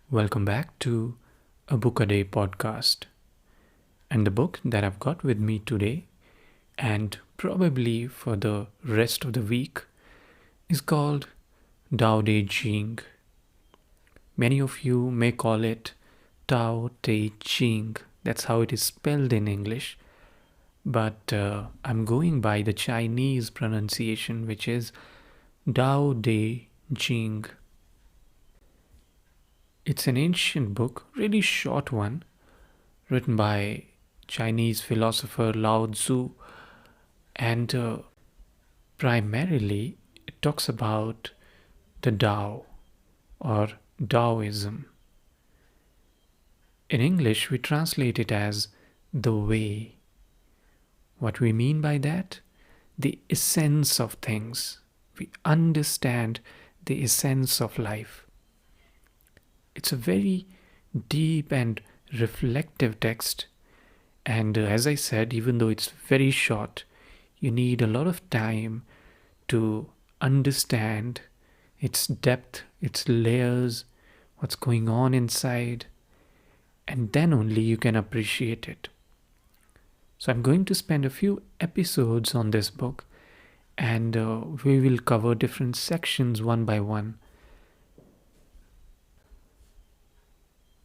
Welcome back to a Book a Day podcast. And the book that I've got with me today, and probably for the rest of the week, is called Daodejing. Many of you may call it Tao Te Ching. That's how it is spelled in English. But I'm going by the Chinese pronunciation, which is Daodejing. It's an ancient book, really short one, written by Chinese philosopher Lao Tzu, and primarily it talks about the Tao or Taoism. In English, we translate it as the way. What we mean by that? The essence of things. We understand the essence of life. It's a very deep and reflective text. And as I said, even though it's very short, you need a lot of time to understand its depth, its layers, what's going on inside, and then only you can appreciate it. So I'm going to spend a few episodes on this book, and we will cover different sections one by one.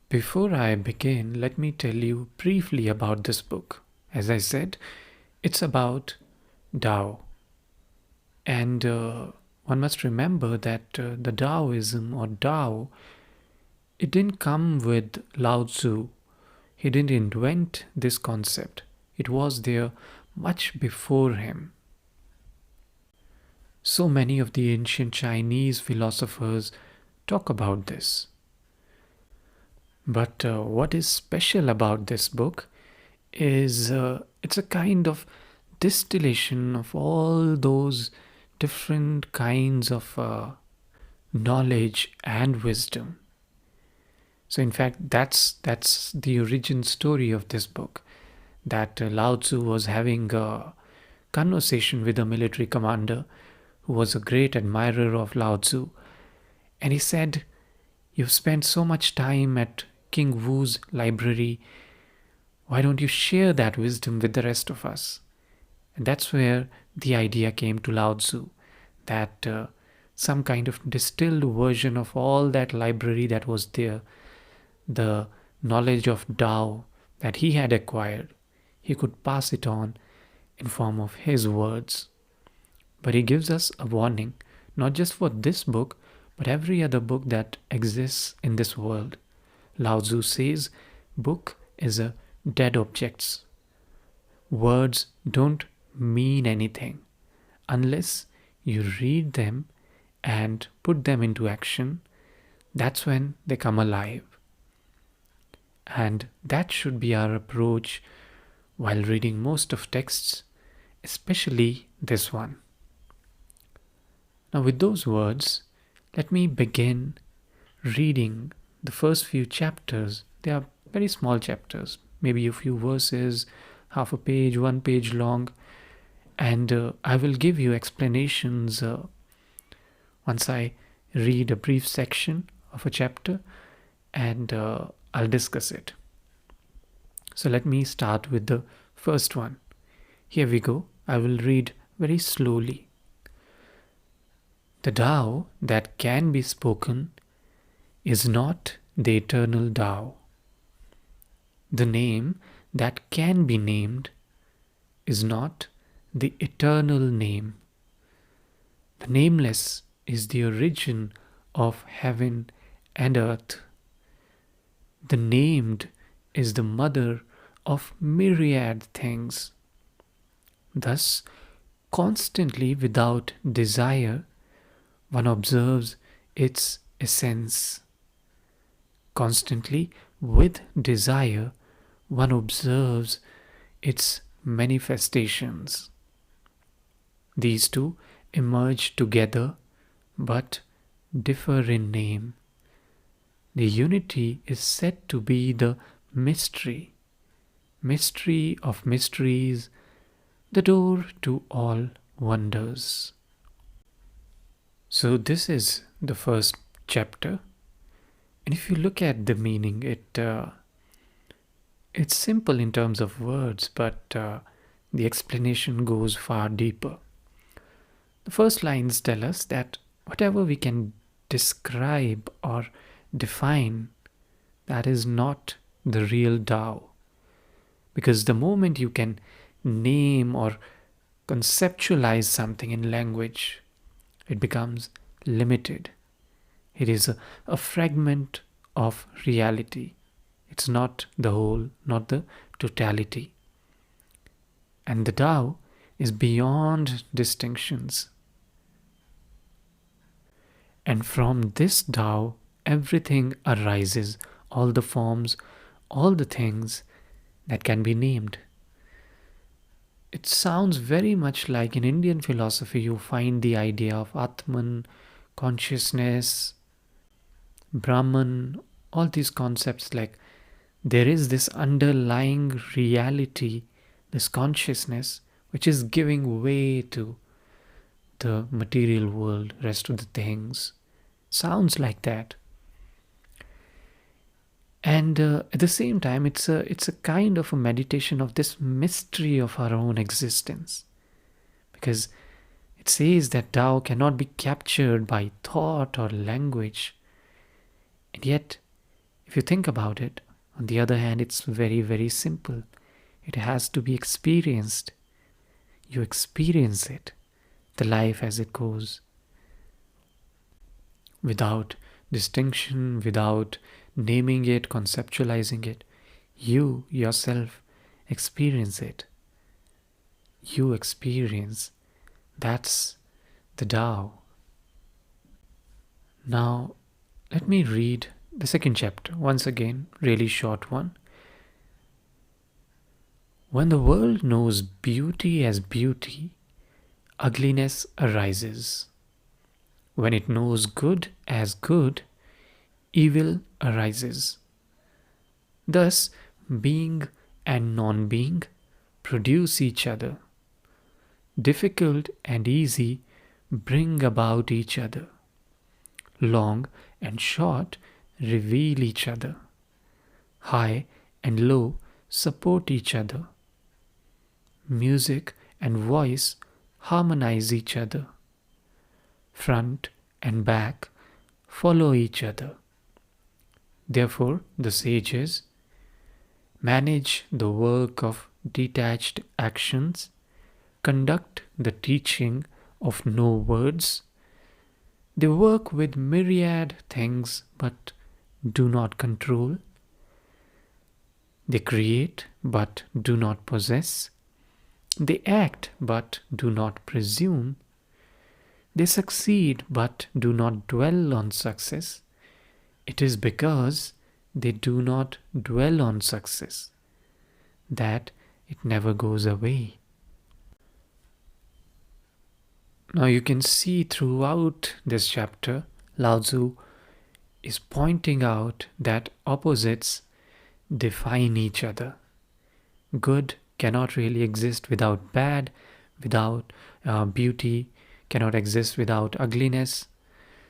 Before I begin, let me tell you briefly about this book. As I said, it's about Tao. And one must remember that the Taoism or Tao, it didn't come with Lao Tzu. He didn't invent this concept. It was there much before him. So many of the ancient Chinese philosophers talk about this. But what is special about this book is it's a kind of distillation of all those different kinds of knowledge and wisdom. So in fact, that's the origin story of this book, that Lao Tzu was having a conversation with a military commander who was a great admirer of Lao Tzu. And he said, "You've spent so much time at King Wu's library. Why don't you share that wisdom with the rest of us?" And that's where the idea came to Lao Tzu, that some kind of distilled version of all that library that was there, the knowledge of Tao that he had acquired, he could pass it on in form of his words. But he gives us a warning, not just for this book, but every other book that exists in this world. Lao Tzu says, book is a dead objects. Words don't mean anything unless you read them and put them into action. That's when they come alive. And that should be our approach while reading most of texts, especially this one. Now with those words, let me begin reading the first few chapters. They are very small chapters, maybe a few verses, half a page, 1 page long. And I will give you explanations once I read a brief section of a chapter, and I'll discuss it. So let me start with the first one. Here we go. I will read very slowly. The Tao that can be spoken is not the eternal Tao. The name that can be named is not the eternal name. The nameless is the origin of heaven and earth. The named is the mother of myriad things. Thus, constantly without desire, one observes its essence. Constantly with desire, one observes its manifestations. These two emerge together but differ in name. The unity is said to be the mystery, mystery of mysteries, the door to all wonders. So this is the first chapter. And if you look at the meaning, it's simple in terms of words, but the explanation goes far deeper. The first lines tell us that whatever we can describe or define, that is not the real Tao. Because the moment you can name or conceptualize something in language, it becomes limited. It is a fragment of reality. It's not the whole, not the totality. And the Tao is beyond distinctions. And from this Tao, everything arises, all the forms, all the things that can be named. It sounds very much like in Indian philosophy, you find the idea of Atman, consciousness, Brahman, all these concepts like there is this underlying reality, this consciousness, which is giving way to the material world, rest of the things. Sounds like that. And at the same time, it's a kind of a meditation of this mystery of our own existence. Because it says that Tao cannot be captured by thought or language. And yet, if you think about it, on the other hand, it's very, very simple. It has to be experienced. You experience it, the life as it goes, without distinction, without naming it, conceptualizing it. You yourself experience it. You experience. That's the Tao. Now, let me read the second chapter, once again, really short one. When the world knows beauty as beauty, ugliness arises. When it knows good as good, evil arises. Thus, being and non-being produce each other. Difficult and easy bring about each other. Long and short reveal each other. High and low support each other. Music and voice harmonize each other. Front and back follow each other. Therefore, the sages manage the work of detached actions, conduct the teaching of no words. They work with myriad things but do not control. They create but do not possess. They act but do not presume. They succeed but do not dwell on success. It is because they do not dwell on success that it never goes away. Now you can see throughout this chapter, Lao Tzu is pointing out that opposites define each other. Good cannot really exist without bad, without beauty cannot exist without ugliness.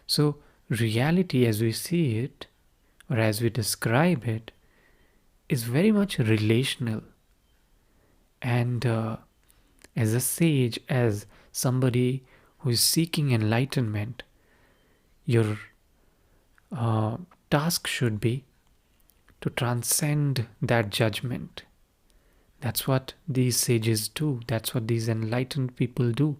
So reality as we see it, or as we describe it, is very much relational. And as a sage, as somebody who is seeking enlightenment, your task should be to transcend that judgment. That's what these sages do. That's what these enlightened people do.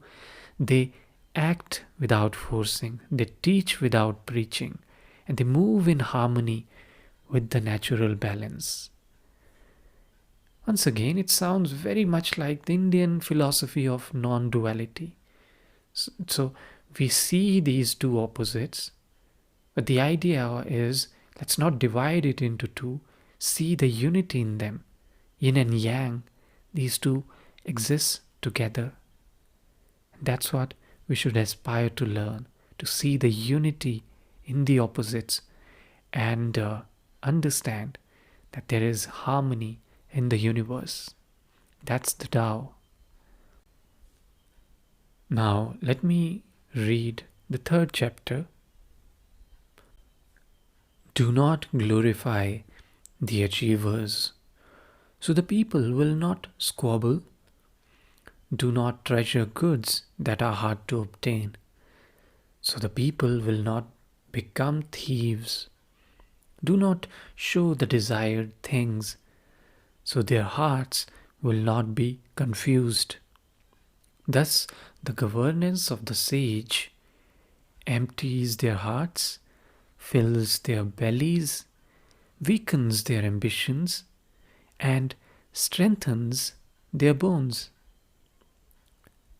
They act without forcing. They teach without preaching. And they move in harmony with the natural balance. Once again, it sounds very much like the Indian philosophy of non-duality. So we see these two opposites, but the idea is, let's not divide it into two. See the unity in them. Yin and yang, these two exist together. And that's what we should aspire to learn, to see the unity in the opposites and understand that there is harmony in the universe. That's the Tao. Now, let me read the third chapter. Do not glorify the achievers, so the people will not squabble. Do not treasure goods that are hard to obtain, so the people will not become thieves. Do not show the desired things, so their hearts will not be confused. Thus, the governance of the sage empties their hearts, fills their bellies, weakens their ambitions, and strengthens their bones.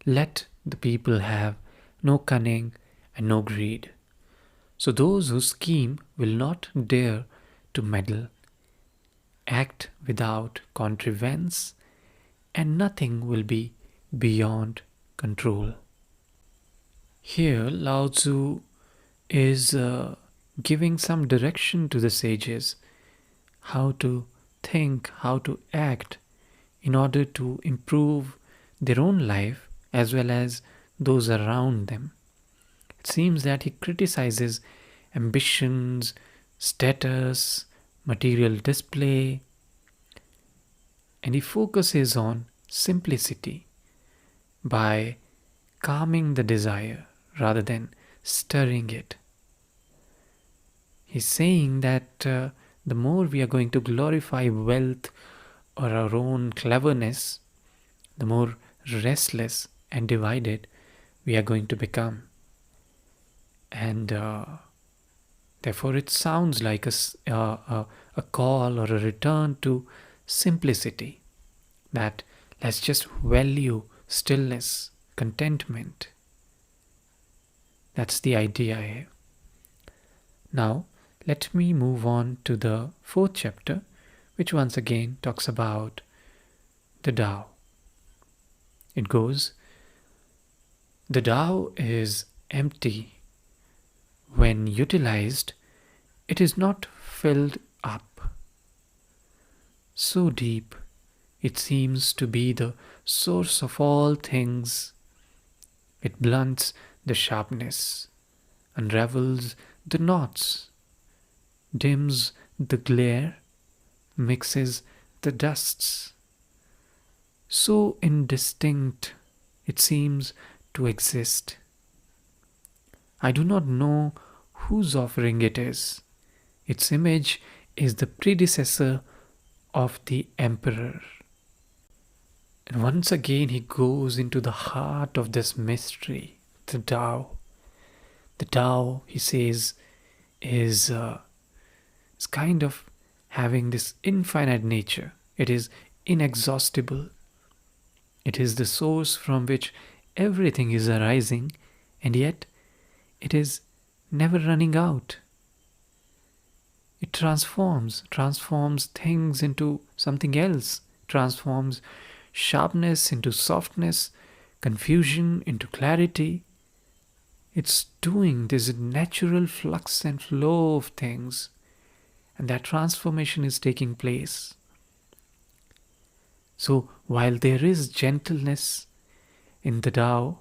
Let the people have no cunning and no greed. So those who scheme will not dare to meddle, act without contrivance, and nothing will be beyond control. Here, Lao Tzu is giving some direction to the sages how to think, how to act in order to improve their own life as well as those around them. It seems that he criticizes ambitions, status, material display, and he focuses on simplicity by calming the desire rather than stirring it. He's saying that the more we are going to glorify wealth or our own cleverness, the more restless and divided we are going to become. And therefore, it sounds like a call or a return to simplicity. That let's just value stillness, contentment. That's the idea here. Now, let me move on to the fourth chapter, which once again talks about the Tao. It goes, the Tao is empty. When utilized, it is not filled up. So deep, it seems to be the source of all things. It blunts the sharpness, unravels the knots, dims the glare, mixes the dusts. So indistinct it seems to exist. I do not know whose offering it is. Its image is the predecessor of the emperor. And once again he goes into the heart of this mystery, the Tao. The Tao, he says, is kind of having this infinite nature. It is inexhaustible. It is the source from which everything is arising, and yet it is never running out. It transforms things into something else, transforms sharpness into softness, confusion into clarity. It's doing this natural flux and flow of things, and that transformation is taking place. So while there is gentleness in the Tao,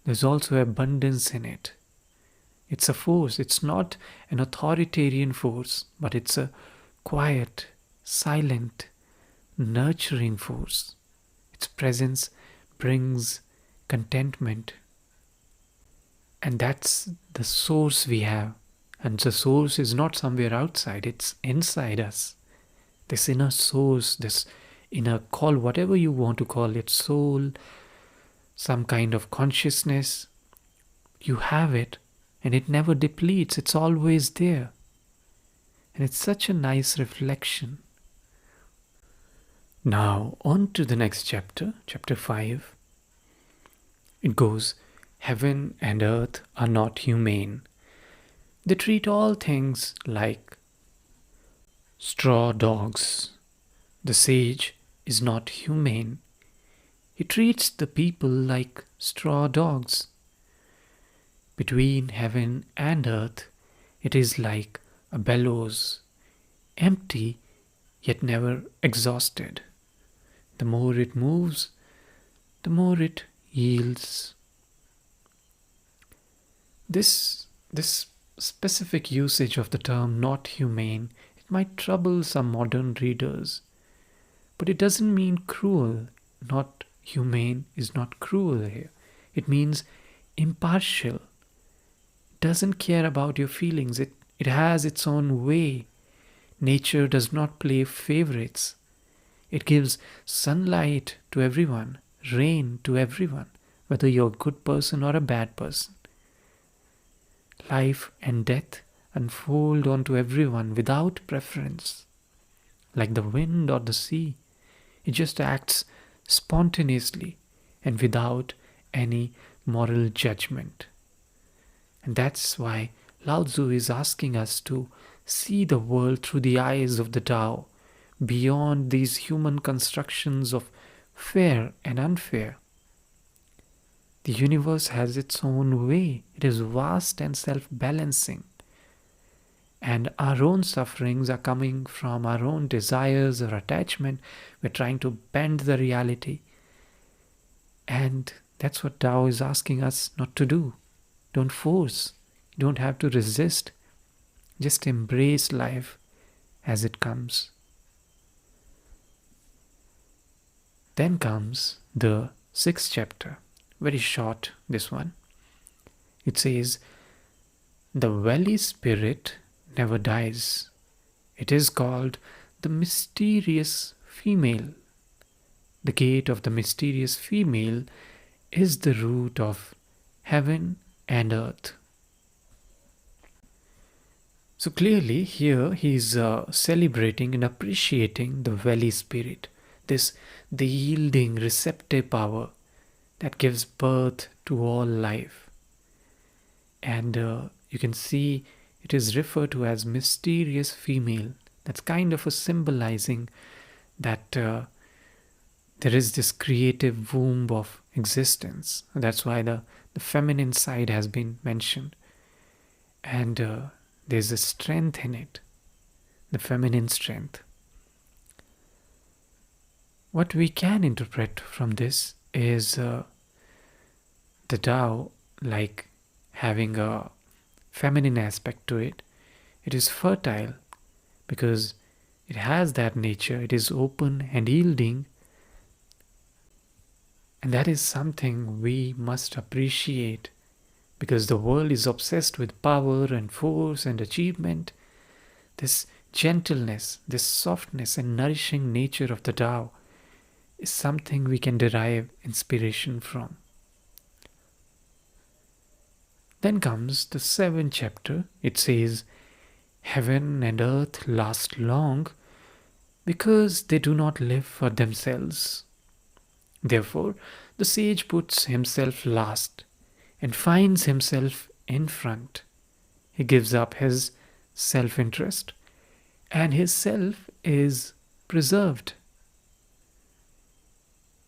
there's also abundance in it. It's a force. It's not an authoritarian force, but it's a quiet, silent, nurturing force. Its presence brings contentment. And that's the source we have. And the source is not somewhere outside, it's inside us. This inner source, this inner call, whatever you want to call it, soul, some kind of consciousness, you have it. And it never depletes, it's always there. And it's such a nice reflection. Now, on to the next chapter, chapter 5. It goes, heaven and earth are not humane. They treat all things like straw dogs. The sage is not humane. He treats the people like straw dogs. Between heaven and earth, it is like a bellows, empty yet never exhausted. The more it moves, the more it yields. This specific usage of the term not humane, it might trouble some modern readers. But it doesn't mean cruel. Not humane is not cruel here. It means impartial. It doesn't care about your feelings. It has its own way. Nature does not play favorites. It gives sunlight to everyone, rain to everyone, whether you're a good person or a bad person. Life and death unfold onto everyone without preference. Like the wind or the sea, it just acts spontaneously and without any moral judgment. And that's why Lao Tzu is asking us to see the world through the eyes of the Tao, beyond these human constructions of fair and unfair. The universe has its own way. It is vast and self-balancing. And our own sufferings are coming from our own desires or attachment. We're trying to bend the reality. And that's what Tao is asking us not to do. Don't force. You don't have to resist. Just embrace life as it comes. Then comes the 6th chapter. Very short, this one. It says, the valley spirit never dies. It is called the mysterious female. The gate of the mysterious female is the root of heaven and earth. So clearly here he is celebrating and appreciating the valley spirit, the yielding receptive power that gives birth to all life. And you can see it is referred to as mysterious female. That's kind of a symbolizing that there is this creative womb of existence. That's why the feminine side has been mentioned. And there's a strength in it, the feminine strength. What we can interpret from this is the Tao like having a feminine aspect to it. It is fertile because it has that nature. It is open and yielding. And that is something we must appreciate, because the world is obsessed with power and force and achievement. This gentleness, this softness and nourishing nature of the Tao is something we can derive inspiration from. Then comes the 7th chapter. It says, heaven and earth last long because they do not live for themselves. Therefore, the sage puts himself last and finds himself in front. He gives up his self-interest, and his self is preserved.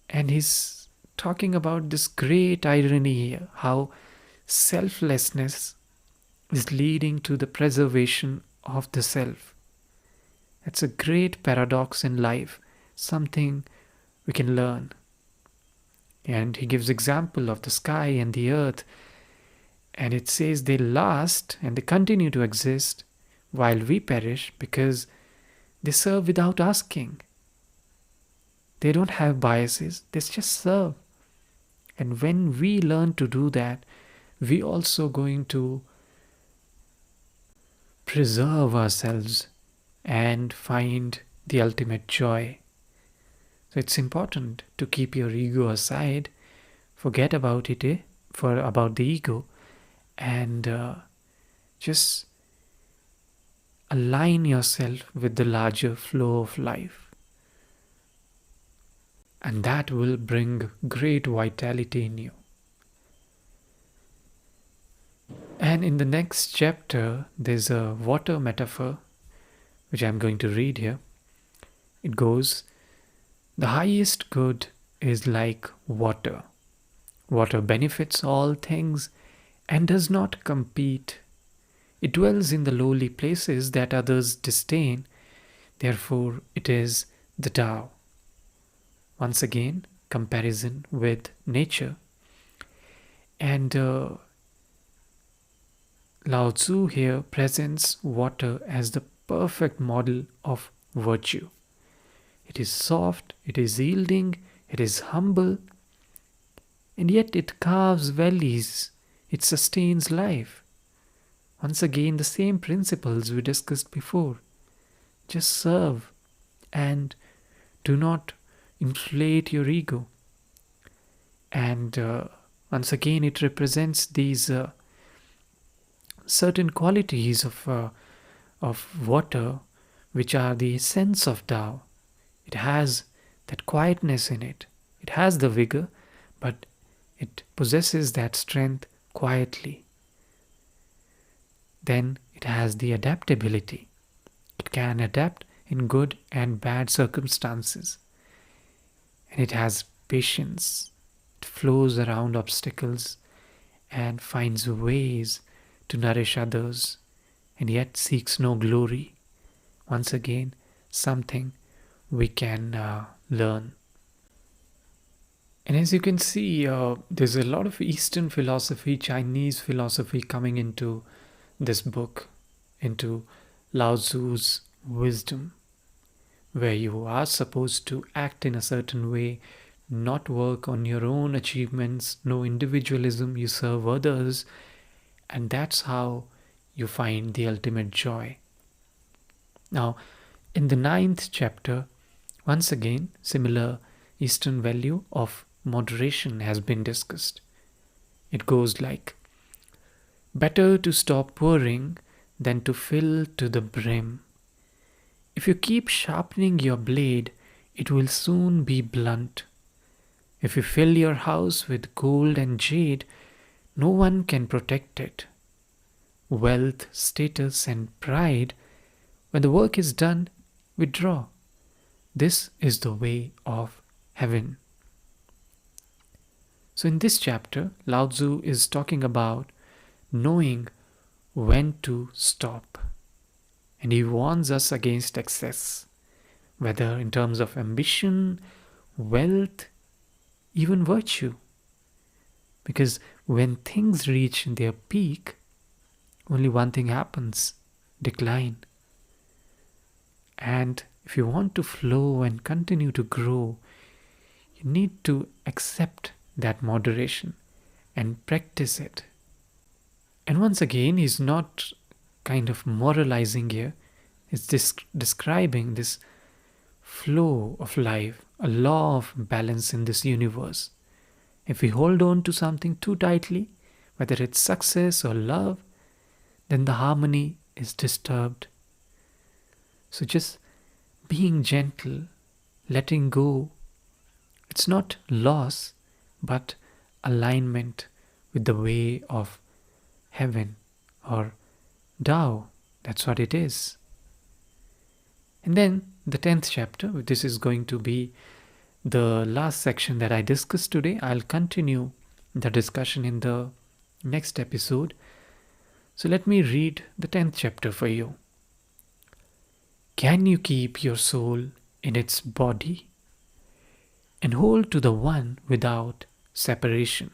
And he's talking about this great irony here, how selflessness is leading to the preservation of the self. That's a great paradox in life, something we can learn. And he gives example of the sky and the earth, and it says they last and they continue to exist while we perish because they serve without asking. They don't have biases, they just serve. And when we learn to do that, we also going to preserve ourselves and find the ultimate joy. So it's important to keep your ego aside, forget about it, about the ego, and just align yourself with the larger flow of life. And that will bring great vitality in you. And in the next chapter, there's a water metaphor, which I'm going to read here. It goes, the highest good is like water. Water benefits all things and does not compete. It dwells in the lowly places that others disdain. Therefore, it is the Tao. Once again, comparison with nature. And Lao Tzu here presents water as the perfect model of virtue. It is soft, it is yielding, it is humble, and yet it carves valleys, it sustains life. Once again, the same principles we discussed before. Just serve and do not inflate your ego. And once again, it represents these certain qualities of water, which are the essence of Tao. It has that quietness in it. It has the vigor, but it possesses that strength quietly. Then it has the adaptability. It can adapt in good and bad circumstances. And it has patience. It flows around obstacles and finds ways to nourish others, and yet seeks no glory. Once again, something we can learn. And as you can see, there's a lot of Eastern philosophy, Chinese philosophy coming into this book, into Lao Tzu's wisdom, where you are supposed to act in a certain way, not work on your own achievements, no individualism, you serve others, and that's how you find the ultimate joy. Now, in the 9th chapter, once again, similar Eastern value of moderation has been discussed. It goes like, better to stop pouring than to fill to the brim. If you keep sharpening your blade, it will soon be blunt. If you fill your house with gold and jade, no one can protect it. Wealth, status, and pride, when the work is done, withdraw. This is the way of heaven. So in this chapter, Lao Tzu is talking about knowing when to stop. And he warns us against excess, whether in terms of ambition, wealth, even virtue. Because when things reach their peak, only one thing happens: decline. And if you want to flow and continue to grow, you need to accept that moderation and practice it. And once again, he's not kind of moralizing here, he's describing this flow of life, a law of balance in this universe. If we hold on to something too tightly, whether it's success or love, then the harmony is disturbed. So just being gentle, letting go, it's not loss, but alignment with the way of heaven or Tao. That's what it is. And then the 10th chapter, this is going to be the last section that I discussed today. I'll continue the discussion in the next episode. So let me read the 10th chapter for you. Can you keep your soul in its body and hold to the one without separation?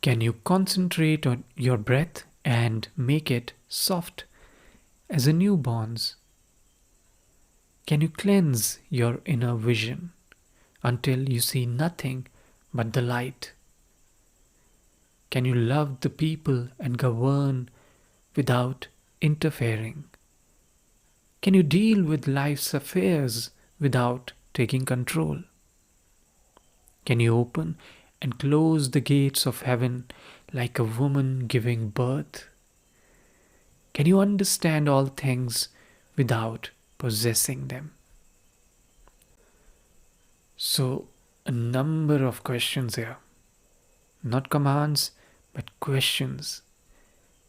Can you concentrate on your breath and make it soft as a newborn's? Can you cleanse your inner vision until you see nothing but the light? Can you love the people and govern without interfering? Can you deal with life's affairs without taking control? Can you open and close the gates of heaven like a woman giving birth? Can you understand all things without possessing them? So, a number of questions here. Not commands, but questions.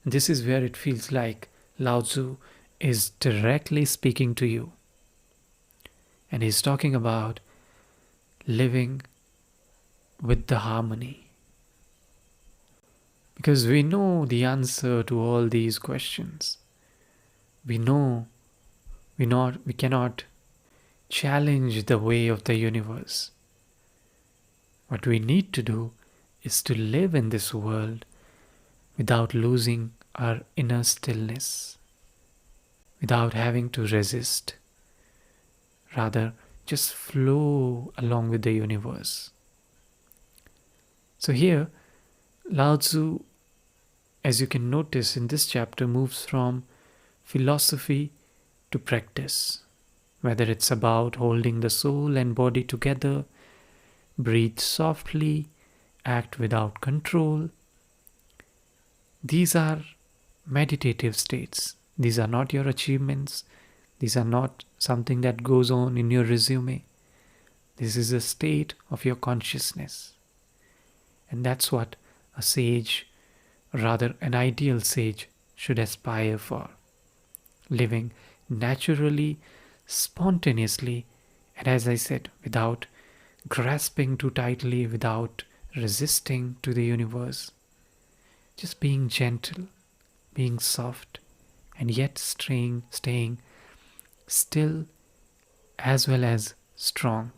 This is where it feels like Lao Tzu is directly speaking to you. And he's talking about living with the harmony. Because we know the answer to all these questions. We know we cannot challenge the way of the universe. What we need to do is to live in this world without losing our inner stillness, without having to resist, rather just flow along with the universe. So here, Lao Tzu, as you can notice in this chapter, moves from philosophy to practice, whether it's about holding the soul and body together, breathe softly, act without control. These are meditative states. These are not your achievements. These are not something that goes on in your resume. This is a state of your consciousness. And that's what a sage, rather an ideal sage, should aspire for. Living naturally, spontaneously, and as I said, without grasping too tightly, without resisting to the universe. Just being gentle, being soft, and yet staying still as well as strong.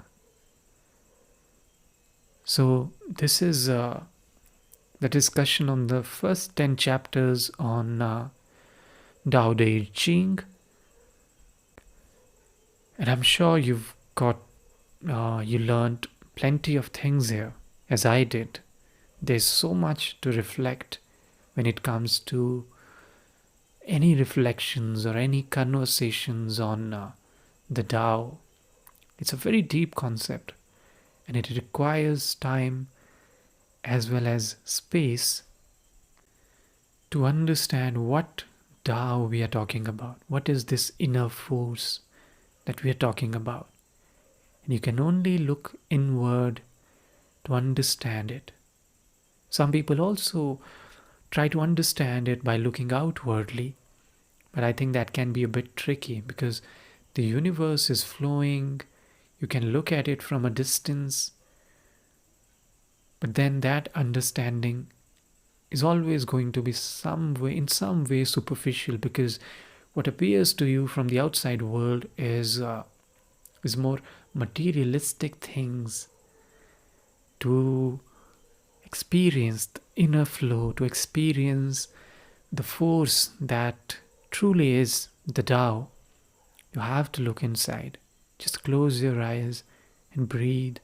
So this is the discussion on the first 10 chapters on Daodejing. And I'm sure you learned plenty of things here, as I did. There's so much to reflect when it comes to any reflections or any conversations on the Tao. It's a very deep concept, and it requires time as well as space to understand what Tao we are talking about. What is this inner force that we are talking about? And you can only look inward to understand it. Some people also try to understand it by looking outwardly, but I think that can be a bit tricky because the universe is flowing. You can look at it from a distance, but then that understanding is always going to be in some way superficial, because what appears to you from the outside world is more materialistic things. To experience the inner flow, to experience the force that truly is the Tao, you have to look inside. Just close your eyes and breathe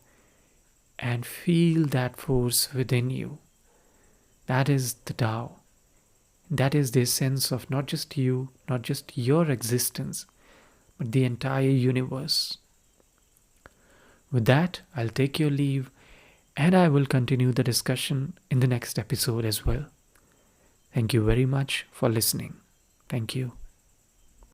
and feel that force within you. That is the Tao. That is the essence of not just you, not just your existence, but the entire universe. With that, I'll take your leave, and I will continue the discussion in the next episode as well. Thank you very much for listening. Thank you.